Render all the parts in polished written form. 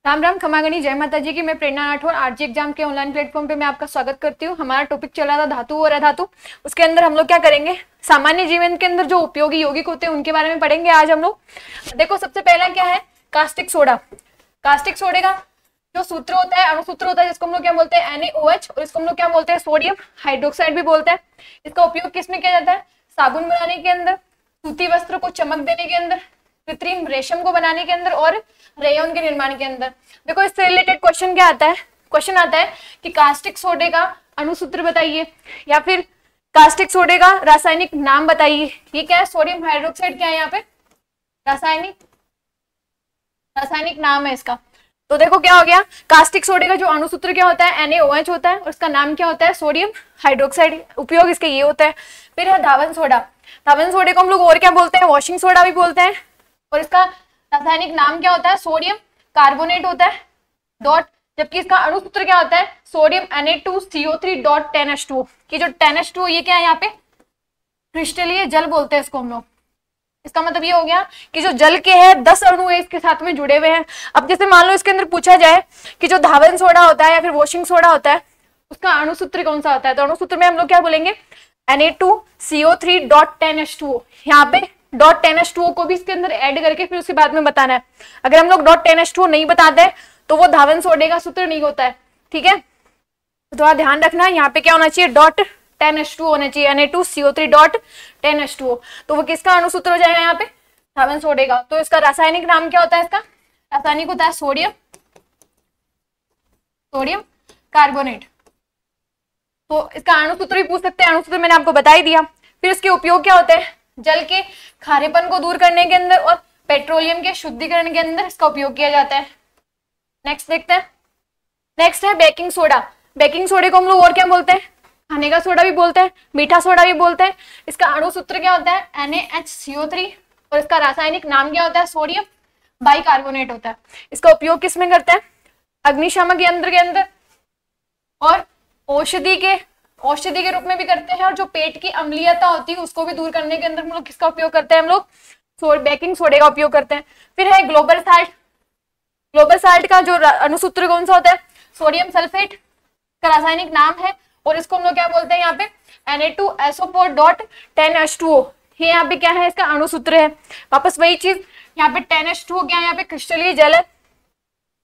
राम राम खमागणी, जय माता जी की। मैं प्रेरणा राठौर आरजी एग्जाम के ऑनलाइन प्लेटफॉर्म पे मैं आपका स्वागत करती हूँ। हमारा टॉपिक चल रहा था धातु और अधातु। उसके अंदर हम लोग क्या करेंगे, सामान्य जीवन के अंदर जो उपयोगी यौगिक होते हैं उनके बारे में पढ़ेंगे आज हम लोग। देखो, सबसे पहला क्या है, कास्टिक सोडा। कास्टिक सोडे का जो सूत्र होता है, अणुसूत्र होता है, जिसको हम लोग क्या बोलते हैं, NaOH, और इसको हम लोग क्या बोलते हैं, सोडियम हाइड्रोक्साइड भी बोलते हैं। इसका उपयोग किसमें किया जाता है, साबुन बनाने के अंदर, सूती वस्त्र को चमक देने के अंदर, कृत्रिम रेशम को बनाने के अंदर और रेयन के निर्माण के अंदर। देखो, इससे रिलेटेड क्वेश्चन क्या आता है, क्वेश्चन आता है कि कास्टिक सोडे का अणुसूत्र बताइए या फिर कास्टिक सोडे का रासायनिक नाम बताइए। ये क्या है, सोडियम हाइड्रोक्साइड क्या है यहाँ पे, रासायनिक नाम है इसका। तो देखो क्या हो गया, कास्टिक सोडे का जो अणुसूत्र क्या होता है, NaOH होता है, और इसका नाम क्या होता है, सोडियम हाइड्रोक्साइड। उपयोग इसके ये होता है। फिर है धावन सोडा। धावन सोडे को हम लोग और क्या बोलते हैं, वॉशिंग सोडा भी बोलते हैं, और इसका रासायनिक नाम क्या होता है, सोडियम कार्बोनेट होता है डॉट, जबकि इसका अणुसूत्र क्या होता है, सोडियम Na2CO3.10H2O। कि जो 10H2O ये क्या है यहाँ पे, क्रिस्टलीय जल बोलते हैं इसको हम लोग। इसका मतलब ये हो गया कि जो जल के है 10 अणु इसके साथ में जुड़े हुए हैं। अब जैसे मान लो इसके अंदर पूछा जाए कि जो धावन सोडा होता है या फिर वॉशिंग सोडा होता है उसका अणुसूत्र कौन सा होता है, तो अणुसूत्र में हम लोग क्या बोलेंगे, Na2CO3.10H2O। यहाँ पे .10H2O को भी इसके अंदर ऐड करके फिर उसके बाद में बताना है। अगर हम लोग .10H2O नहीं बताते तो वो धावन सोडे का सूत्र नहीं होता है। ठीक है, तो थोड़ा ध्यान रखना है, यहाँ पे क्या होना चाहिए, .10H2O होना चाहिए, Na2CO3.10H2O। तो वो किसका अणुसूत्र हो जाएगा यहाँ पे, धावन सोडे का। तो इसका रासायनिक नाम क्या होता है, इसका रासायनिक होता है सोडियम कार्बोनेट। तो इसका अणुसूत्र भी पूछ सकते हैं, अणुसूत्र मैंने आपको बता ही दिया। फिर इसके उपयोग क्या होते हैं, जल के खारेपन को दूर करने के अंदर और पेट्रोलियम के शुद्धिकरण के अंदर इसका उपयोग किया जाता है। नेक्स्ट देखते हैं, नेक्स्ट है बेकिंग सोडा। बेकिंग सोडे को हम लोग और क्या बोलते हैं, खाने का सोडा भी बोलते हैं, मीठा सोडा भी बोलते हैं। इसका अणुसूत्र क्या होता है, NaHCO3, और इसका रासायनिक नाम क्या होता है, सोडियम बाइकार्बोनेट होता है। इसका उपयोग किसमें करते हैं, अग्निशामक यंत्र के अंदर और औषधि के रूप में भी करते हैं, और जो पेट की अम्लीयता होती है उसको भी दूर करने के अंदर हम लोग किसका उपयोग करते हैं, हम लोग बेकिंग सोडे का उपयोग करते हैं। फिर है ग्लोबल साल्ट। ग्लोबल साल्ट का जो अणुसूत्र कौन सा होता है, सोडियम सल्फेट का रासायनिक नाम है, और इसको हम लोग क्या बोलते हैं यहाँ पे, Na2SO4.10H2O। ये यहाँ पे क्या है, इसका अणुसूत्र है। वापस वही चीज, यहाँ पे 10H2O क्या है, यहाँ पे क्रिस्टलीय जल है।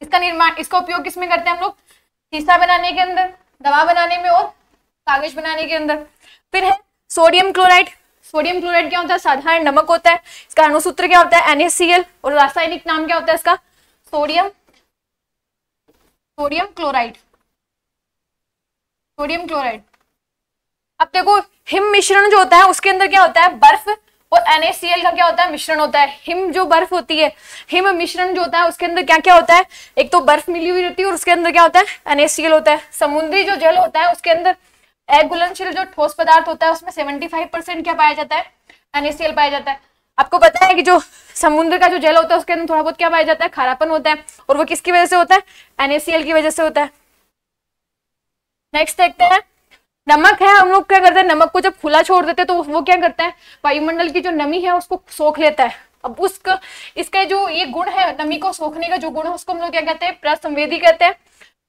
इसका निर्माण, इसका उपयोग किसमें करते हैं हम लोग, शीशा बनाने के अंदर, दवा बनाने में और कागज बनाने के अंदर। फिर है सोडियम क्लोराइड। सोडियम क्लोराइड क्या होता है, साधारण नमक होता है। इसका अणुसूत्र क्या होता है, NaCl, और रासायनिक नाम क्या होता है इसका, सोडियम क्लोराइड। अब देखो, हिम मिश्रण जो होता है उसके अंदर क्या होता है, बर्फ और NaCl का क्या होता है, मिश्रण होता है। हिम जो बर्फ होती है, हिम मिश्रण जो होता है उसके अंदर क्या क्या होता है, एक तो बर्फ मिली हुई रहती है और उसके अंदर क्या होता है, NaCl होता है। समुद्री जो जल होता है उसके अंदर अघुलनशील जो ठोस पदार्थ होता है उसमें 75% क्या पाया जाता है, NaCl पाया जाता है। आपको पता है कि जो समुद्र का जो जल होता है उसके अंदर थोड़ा बहुत क्या पाया जाता है, खारापन होता है, और वो किसकी वजह से होता है, NaCl की वजह से होता है। नेक्स्ट देखते हैं, नमक है। हम लोग क्या करते हैं, नमक को जब खुला छोड़ देते हैं तो वो क्या करता है, वायुमंडल की जो नमी है उसको सोख लेता है। अब इसका जो ये गुण है, नमी को सोखने का जो गुण है उसको हम लोग क्या कहते हैं, प्रसंवेदी कहते हैं।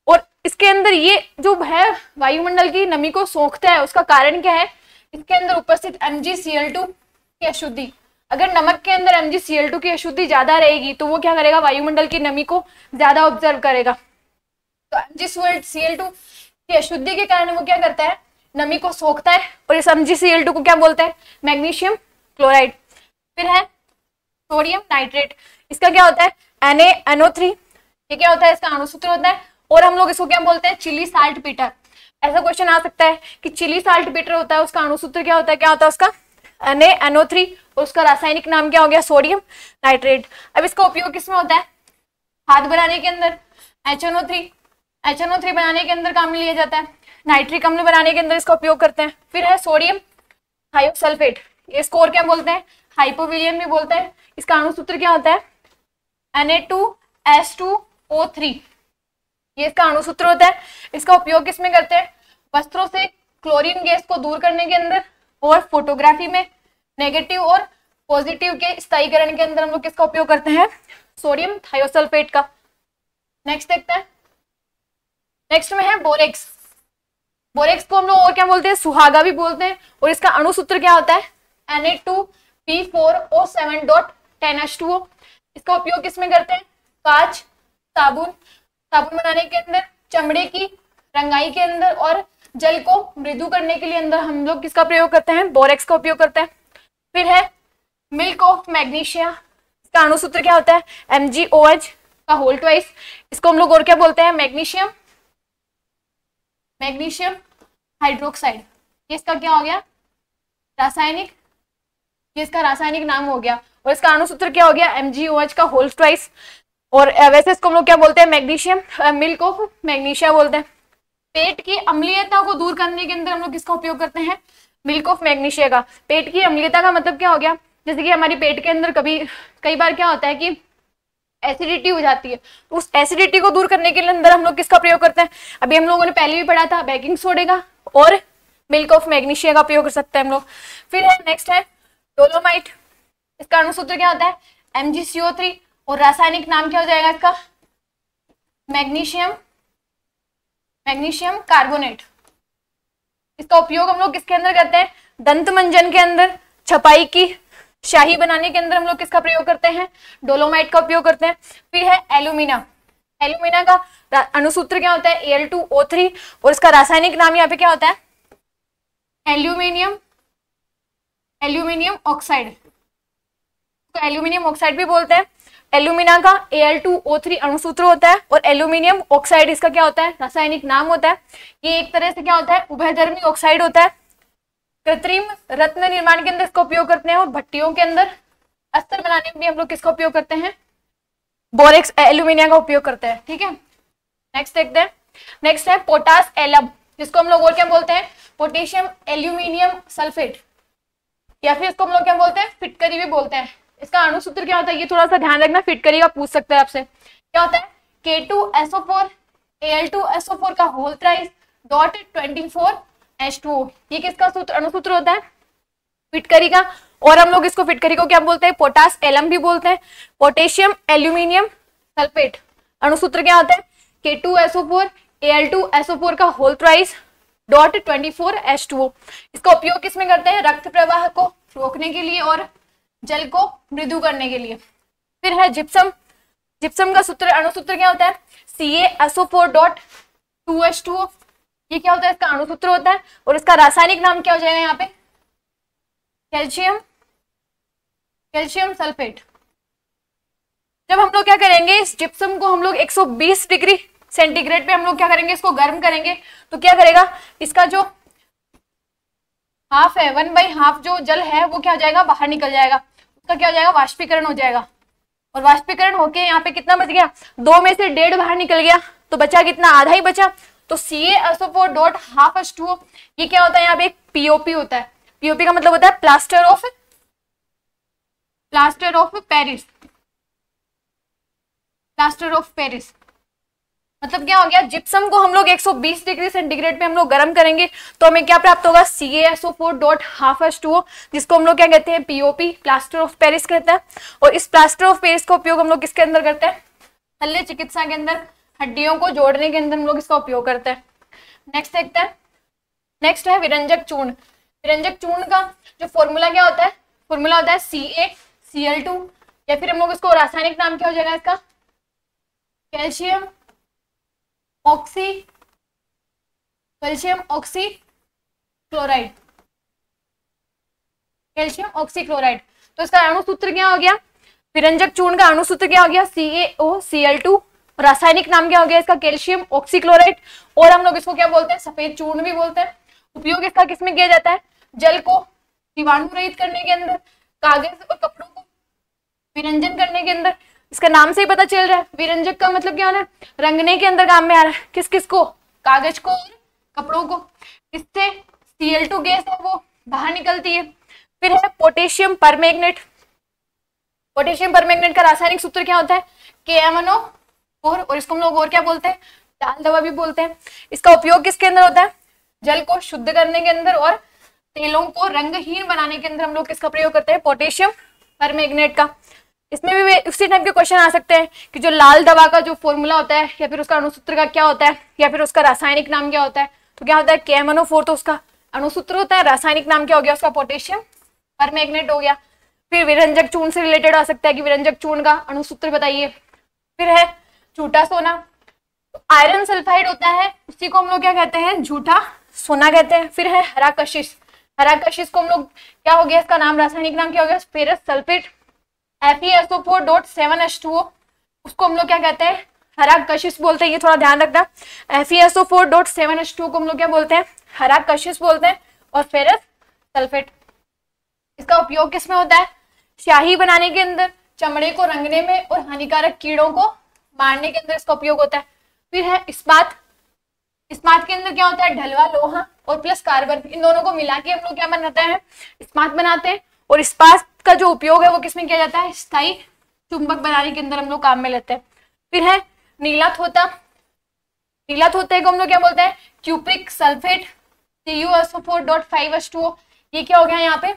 और इसके अंदर ये जो है वायुमंडल की नमी को सोखता है, उसका कारण क्या है, इसके अंदर उपस्थित MgCl2 की अशुद्धि। अगर नमक के अंदर MgCl2 की अशुद्धि ज्यादा रहेगी तो वो क्या करेगा, वायुमंडल की नमी को ज्यादा ऑब्जर्व करेगा। तो MgCl2 की अशुद्धि के कारण वो क्या करता है, नमी को सोखता है, और इस MgCl2 को क्या बोलते हैं, मैग्नीशियम क्लोराइड। फिर है सोडियम नाइट्रेट। इसका क्या होता है, NaNO3। ये क्या होता है, इसका अणुसूत्र होता है, और हम लोग इसको क्या बोलते हैं, चिली साल्ट पीटर। ऐसा क्वेश्चन आ सकता है कि चिली साल्ट पीटर होता है, उसका अणुसूत्र क्या होता है, क्या होता है उसका, NaNO3, और उसका रासायनिक नाम क्या हो गया, सोडियम नाइट्रेट। अब इसका उपयोग किसमें होता है, खाद बनाने के अंदर, HNO3 बनाने के अंदर काम में लिया जाता है, नाइट्रिक अम्ल बनाने के अंदर इसका उपयोग करते हैं। फिर है सोडियम थायोसल्फेट। इसको और क्या बोलते हैं, हाइपोविलियन भी बोलते हैं। इसका अणुसूत्र क्या होता है, Na2S2O3। ये इसका अणुसूत्र होता है। इसका उपयोग किसमें करते हैं, वस्त्रों से क्लोरीन गैस को दूर करने के अंदर, और फोटोग्राफी में नेगेटिव और पॉजिटिव के स्थायीकरण के अंदर हम लोग किसका उपयोग करते हैं, सोडियम थायोसल्फेट का। नेक्स्ट देखते हैं, नेक्स्ट में है बोरेक्स। बोरेक्स को हम लोग और क्या बोलते हैं, सुहागा भी बोलते हैं, और इसका अणु सूत्र क्या होता है, Na2P4O7.10H2O। इसका उपयोग किसमें करते हैं, कांच, साबुन, साबुन बनाने के अंदर, चमड़े की रंगाई के अंदर, और जल को मृदु करने के लिए अंदर हम लोग किसका प्रयोग करते हैं, बोरेक्स का उपयोग करते हैं। फिर है मिल्क ऑफ मैग्नीशिया। इसका अणु सूत्र क्या होता है, MgOH का होल ट्वाइस। इसको हम लोग और क्या बोलते हैं, मैग्नीशियम, मैग्नीशियम हाइड्रोक्साइड। ये इसका क्या हो गया, रासायनिक, ये इसका रासायनिक नाम हो गया, और इसका अणु सूत्र क्या हो गया, MgOH का होल ट्वाइस। और वैसे इसको हम लोग क्या बोलते हैं, मैग्नीशियम, मिल्क ऑफ मैग्नीशिया बोलते हैं। पेट की अम्लीयता को दूर करने के अंदर हम लोग किसका उपयोग करते हैं, मिल्क ऑफ मैग्नीशिया का। पेट की अम्लीयता का मतलब क्या हो गया, जैसे कि हमारी पेट के अंदर कई बार क्या होता है कि एसिडिटी हो जाती है, तो उस एसिडिटी को दूर करने के लिए अंदर हम लोग किसका प्रयोग करते हैं, अभी हम लोगों ने पहले भी पढ़ा था, बेकिंग सोडे का और मिल्क ऑफ मैग्नीशिया का प्रयोग कर सकते हैं हम लोग। फिर है नेक्स्ट है डोलोमाइट। इसका अणु सूत्र क्या होता है, MgCO3, और रासायनिक नाम क्या हो जाएगा इसका, मैग्नीशियम, मैग्नीशियम कार्बोनेट। इसका उपयोग हम लोग किसके अंदर करते हैं, दंत मंजन के अंदर, छपाई की शाही बनाने के अंदर हम लोग किसका प्रयोग करते हैं, डोलोमाइट का उपयोग करते हैं। फिर है एल्यूमिना। एल्यूमिना का अणु सूत्र क्या होता है, Al2O3, और इसका रासायनिक नाम यहाँ पे क्या होता है, एल्यूमिनियम, एल्यूमिनियम ऑक्साइड। तो एल्यूमिनियम ऑक्साइड भी बोलते हैं। एल्यूमिना का Al2O3 अणु सूत्र होता है, और एल्यूमिनियम ऑक्साइड इसका क्या होता है, रासायनिक नाम होता है। ये एक तरह से क्या होता है, उभयधर्मी ऑक्साइड होता है। कृत्रिम रत्न निर्माण के अंदर इसका उपयोग करते हैं, और भट्टियों के अंदर अस्त्र बनाने में भी हम लोग किसका उपयोग करते हैं, बोरेक्स एल्यूमिनिया का उपयोग करते हैं। ठीक है, नेक्स्ट देखते हैं। नेक्स्ट है पोटास एलम, जिसको हम लोग और क्या बोलते हैं, पोटेशियम एल्यूमिनियम सल्फेट, या फिर इसको हम लोग क्या बोलते हैं, फिटकरी भी बोलते हैं। इसका अणु सूत्र क्या होता है, ये थोड़ा सा ध्यान रखना, फिटकरी का पूछ सकते हैं आपसे। क्या होता है, K2SO4 Al2SO4 का होल ट्राइस डॉट 24H2O। ये किसका सूत्र, अणु सूत्र होता है, फिटकरी का। और हम लोग इसको फिटकरी को क्या बोलते हैं, पोटास एलम भी बोलते हैं। पोटेशियम एल्यूमिनियम सल्फेट, अणु सूत्र क्या होता है, K2SO4 Al2SO4 का होल ट्राइस डॉट 24H2O। इसका उपयोग किसमें करते हैं, रक्त प्रवाह को रोकने के लिए और जल को मृदु करने के लिए। फिर है जिप्सम। जिप्सम का सूत्र, अणु सूत्र क्या होता है, CaSO4.2H2O। ये क्या होता है, इसका अणु सूत्र होता है, और इसका रासायनिक नाम क्या हो जाएगा यहाँ पे, कैल्शियम, कैल्शियम सल्फेट। जब हम लोग क्या करेंगे, इस जिप्सम को हम लोग 120 डिग्री सेंटीग्रेड पे हम लोग क्या करेंगे, इसको गर्म करेंगे, तो क्या करेगा, इसका जो हाफ है, 1/2 जो जल है वो क्या हो जाएगा, बाहर निकल जाएगा, उसका क्या हो जाएगा, वाष्पीकरण हो जाएगा। और वाष्पीकरण होके यहाँ पे कितना बच गया, 2 में से 1.5 बाहर निकल गया, तो बचा कितना, आधा ही बचा। तो CaSO4.12H2O, ये क्या होता है, यहाँ पे एक POP होता है। POP का मतलब होता है plaster of Paris, plaster of Paris. मतलब क्या हो गया, जिप्सम को हम लोग 120 डिग्री सेंटीग्रेड पे हम लोग गर्म करेंगे, तो हमें क्या प्राप्त होगा, CaSO4.12H2O, जिसको हम लोग क्या कहते हैं, POP, प्लास्टर ऑफ पेरिस कहते हैं। और इस प्लास्टर ऑफ पेरिस का उपयोग हम लोग किसके अंदर करते हैं, शल्य चिकित्सा के अंदर, हड्डियों को जोड़ने के अंदर हम लोग इसका उपयोग करते हैं। नेक्स्ट देखते हैं, नेक्स्ट है विरंजक चूर्ण। विरंजक चूर्ण का जो फॉर्मूला क्या होता है, फॉर्मूला होता है CaCl2, या फिर हम लोग इसको रासायनिक नाम क्या हो जाएगा इसका, कैल्शियम ऑक्सीक्लोराइड, कैल्शियम ऑक्सीक्लोराइड। तो इसका अणु सूत्र क्या हो गया, विरंजक चूर्ण का अणु सूत्र क्या हो गया, CaOCl2, रासायनिक नाम क्या हो गया इसका, कैल्शियम ऑक्सीक्लोराइड। और हम लोग इसको क्या बोलते हैं, सफेद चूर्ण भी बोलते हैं। उपयोग इसका किसमें किया जाता है, जल को जीवाणु रहित करने के अंदर, कागज और कपड़ों को विरंजन करने के अंदर। इसका नाम से ही पता चल रहा है, विरंजक का मतलब क्या होना है, रंगने के अंदर काम में आ रहा है। किस किस को, कागज को और कपड़ों को। इससे Cl2 गैस है वो बाहर निकलती है। फिर है पोटेशियम परमैंगनेट। पोटेशियम परमैंगनेट का रासायनिक सूत्र क्या होता है, KMnO4, और इसको हम लोग और क्या बोलते हैं, लाल दवा भी बोलते हैं। इसका उपयोग किसके अंदर होता है, जल को शुद्ध करने के अंदर और तेलों को रंगहीन बनाने के अंदर हम लोग किसका प्रयोग करते हैं, पोटेशियम परमैंगनेट का। इसमें भी उसी टाइप के क्वेश्चन आ सकते हैं कि जो लाल दवा का जो फॉर्मूला होता है या फिर उसका अणुसूत्र का क्या होता है या फिर उसका रासायनिक नाम क्या होता है। तो क्या होता है KMnO4 तो उसका अणुसूत्र होता है, रासायनिक नाम क्या हो गया उसका पोटेशियम परमैंगनेट हो गया। फिर विरंजक चूर्ण से रिलेटेड आ सकता है कि विरंजक चूर्ण का अणुसूत्र बताइए। फिर है झूठा सोना, तो आयरन सल्फाइड होता है उसी को हम लोग क्या कहते हैं झूठा सोना कहते हैं। फिर है हरा कशिश, हरा कशिश को हम लोग क्या हो गया इसका नाम रासायनिक नाम क्या हो गया फेरस सल्फेट FeSO4.7H2O, उसको हम लोग क्या कहते हैं हरा कशिश बोलते हैं। ये थोड़ा ध्यान रखना, FeSO4.7H2O को हम लोग क्या बोलते हैं हरा कशिश बोलते हैं। और फेरस सल्फेट इसका उपयोग किसमें होता है स्याही बनाने के अंदर, चमड़े को रंगने में और हानिकारक कीड़ों को मारने के अंदर इसका उपयोग होता है। फिर है इस्पात, इस्पात के अंदर क्या होता है ढलवा लोहा और प्लस कार्बन, इन दोनों को मिला के हम लोग क्या बनाते हैं इस्पात बनाते हैं। और इस्पात का जो उपयोग है वो किसमें किया जाता है स्थायी चुंबक बनाने के अंदर हम लोग काम में लेते हैं। फिर है नीला थोता, नीला थोते को हम लोग क्या बोलते हैं क्यूप्रिक सल्फेट CuSO4.5H2O, ये क्या हो गया यहाँ पे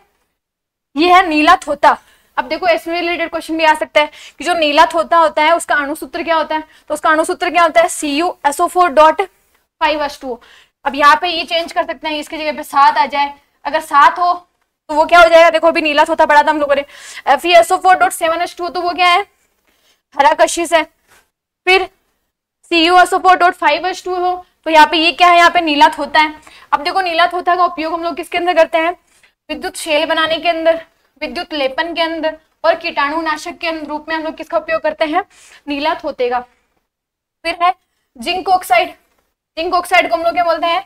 ये है नीला थोता। अब देखो इसमें रिलेटेड क्वेश्चन भी आ सकता है कि जो नीला थोता होता है उसका अणुसूत्र क्या होता है, तो उसका अणुसूत्र क्या होता है CuSO4.5H2O। अब यहाँ पे ये चेंज कर सकते हैं, इसकी जगह पे 7 आ जाए, अगर 7 हो तो वो क्या हो जाएगा, देखो अभी नीला थोता पढ़ा था हम लोगों ने FeSO4.7H2O, तो वो क्या है हरा कशिश है। फिर CuSO4.5H2O हो तो यहाँ पे ये क्या है यहाँ पे नीला थोता है। अब देखो नीला थोता का उपयोग हम लोग किसके अंदर करते हैं विद्युत शेल बनाने के अंदर, विद्युत लेपन के अंदर और कीटाणुनाशक के रूप में हम लोग किसका उपयोग करते हैं नीला थोते का। फिर है जिंक ऑक्साइड, जिंक ऑक्साइड को हम लोग क्या बोलते हैं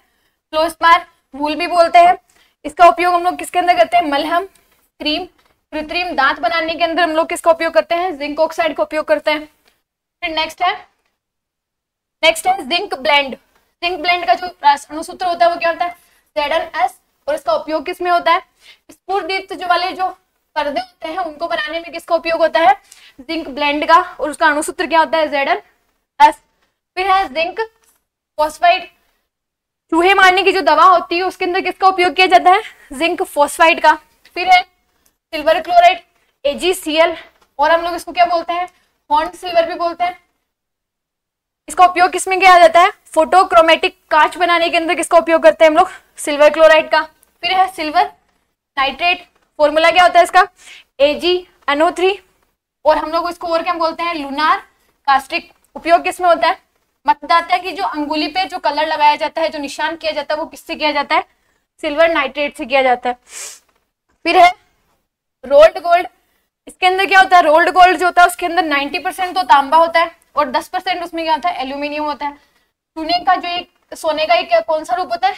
फ्लोस्पार वूल भी बोलते हैं। इसका उपयोग हम लोग किसके अंदर करते हैं मलहम क्रीम कृत्रिम दांत बनाने के अंदर हम लोग किसका उपयोग करते हैं जिंक ऑक्साइड का उपयोग करते हैं। फिर नेक्स्ट है जिंक ब्लेंड, जिंक ब्लेंड का जो अणुसूत्र होता है वो क्या होता है ZnS, और इसका उपयोग किसमें होता है स्फुरदीप्त जो वाले जो पर्दे होते हैं उनको बनाने में किसका उपयोग होता है जिंक ब्लेंड का, और उसका अणुसूत्र क्या होता है ZnS। फिर है जिंक फॉस्फाइड, चूहे मारने की जो दवा होती है उसके अंदर किसका उपयोग किया जाता है जिंक फॉस्फाइड का। फिर है सिल्वर क्लोराइड AgCl, और हम लोग इसको क्या बोलते हैं हॉर्न सिल्वर भी बोलते हैं। इसका उपयोग किसमें किया जाता है फोटोक्रोमेटिक कांच बनाने के अंदर किसका उपयोग करते हैं हम लोग सिल्वर क्लोराइड का। फिर है सिल्वर नाइट्रेट, फॉर्मूला क्या होता है इसका AgNO3, और हम लोग इसको और क्या बोलते हैं लूनार कास्टिक। उपयोग किसमें होता है मतदाता की जो अंगुली पे जो कलर लगाया जाता है जो निशान किया जाता है वो किससे किया जाता है सिल्वर नाइट्रेट से किया जाता है। फिर है रोल्ड गोल्ड, इसके अंदर क्या होता है रोल्ड गोल्ड जो होता है उसके अंदर 90% तो तांबा होता है और 10% उसमें क्या होता है एल्यूमिनियम होता है। सोने का जो एक सोने का एक कौन सा रूप होता है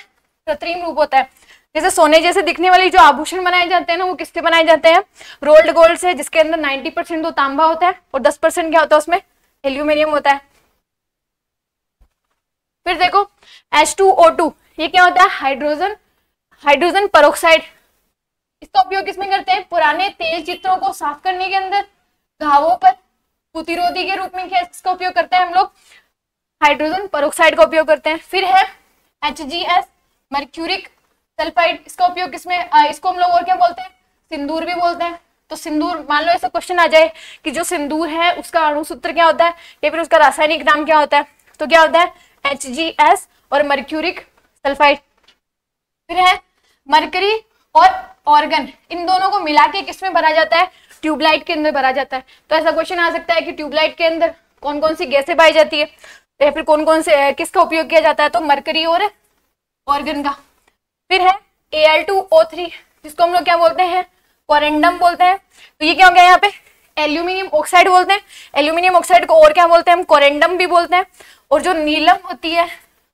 कृत्रिम रूप होता है, जैसे सोने जैसे दिखने वाले जो आभूषण बनाए जाते हैं ना वो किससे बनाए जाते हैं रोल्ड गोल्ड से, जिसके अंदर 90% तो तांबा होता है और 10% क्या होता है उसमें एल्यूमिनियम होता है। फिर देखो H2O2, ये क्या होता है हाइड्रोजन पेरोक्साइड, इसका उपयोग किसमें करते हैं पुराने तेल चित्रों को साफ करने के अंदर, घावों पर प्रतिरोधी के रूप में क्या इसका उपयोग करते हैं हम लोग हाइड्रोजन पेरोक्साइड का उपयोग करते हैं। फिर है HGS मर्क्यूरिक सल्फाइड, इसका उपयोग किसमें इसको हम लोग और क्या बोलते हैं सिंदूर भी बोलते हैं। तो सिंदूर मान लो ऐसा क्वेश्चन आ जाए कि जो सिंदूर है उसका अणुसूत्र क्या होता है या फिर उसका रासायनिक नाम क्या होता है, तो क्या होता है HGS और मर्क्यूरिक सल्फाइड। फिर है मरकरी और ऑर्गन, इन दोनों को मिला के किसमें भरा जाता है ट्यूबलाइट के अंदर भरा जाता है। तो ऐसा क्वेश्चन आ सकता है कि ट्यूबलाइट के अंदर कौन कौन सी गैसें पाई जाती है या फिर कौन कौन से किसका उपयोग किया जाता है, तो मरकरी और ऑर्गन का। फिर है Al2O3, जिसको हम लोग क्या बोलते हैं कोरेंडम बोलते हैं। तो ये क्या हो गया यहाँ पे एल्यूमिनियम ऑक्साइड बोलते हैं, एल्यूमिनियम ऑक्साइड को और क्या बोलते हैं हम कोरेंडम भी बोलते हैं। और जो नीलम होती है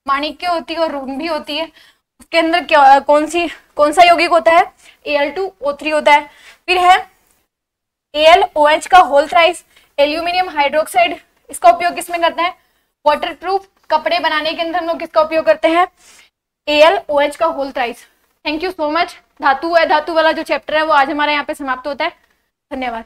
माणिक्य होती है और रुंभी होती है उसके अंदर क्या कौन सा यौगिक होता है Al2O3 होता है। फिर है AlOH का होल थ्राइस एल्यूमिनियम हाइड्रोक्साइड, इसका उपयोग किसमें करते हैं वाटरप्रूफ कपड़े बनाने के अंदर हम लोग किसका उपयोग करते हैं AlOH का whole thrice. Thank you so much. धातु है धातु वाला जो चैप्टर है वो आज हमारा यहाँ पे समाप्त होता है। धन्यवाद।